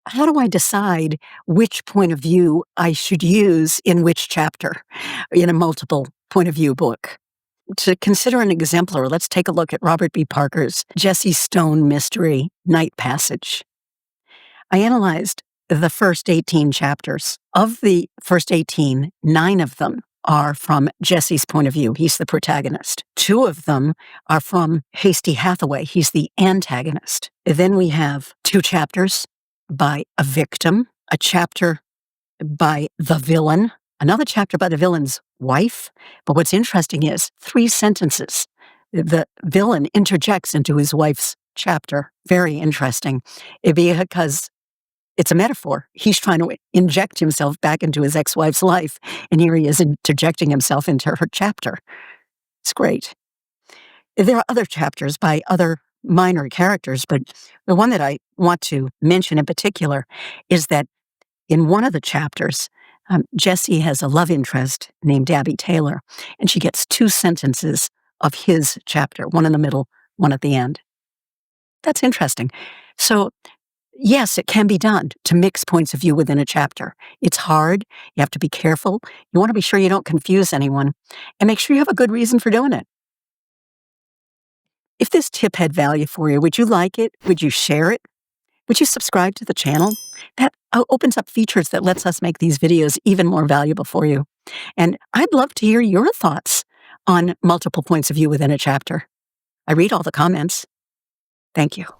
how do I decide which point of view I should use in which chapter in a multiple point of view book? To consider an exemplar, let's take a look at Robert B. Parker's Jesse Stone mystery, Night Passage. I analyzed the first 18 chapters. Of the first 18, 9 of them are from Jesse's point of view. He's the protagonist. 2 of them are from Hasty Hathaway. He's the antagonist. Then we have 2 chapters by a victim, a chapter by the villain, another chapter by the villain's wife. But what's interesting is 3 sentences. The villain interjects into his wife's chapter. Very interesting, because it's a metaphor. He's trying to inject himself back into his ex-wife's life, and here he is interjecting himself into her chapter. It's great. There are other chapters by other minor characters, but the one that I want to mention in particular is that in one of the chapters, Jesse has a love interest named Abby Taylor, and she gets 2 sentences of his chapter, one in the middle, one at the end. That's interesting. So, yes, it can be done to mix points of view within a chapter. It's hard. You have to be careful. You want to be sure you don't confuse anyone, and make sure you have a good reason for doing it. If this tip had value for you, would you like it? Would you share it? Would you subscribe to the channel? That opens up features that lets us make these videos even more valuable for you. And I'd love to hear your thoughts on multiple points of view within a chapter. I read all the comments. Thank you.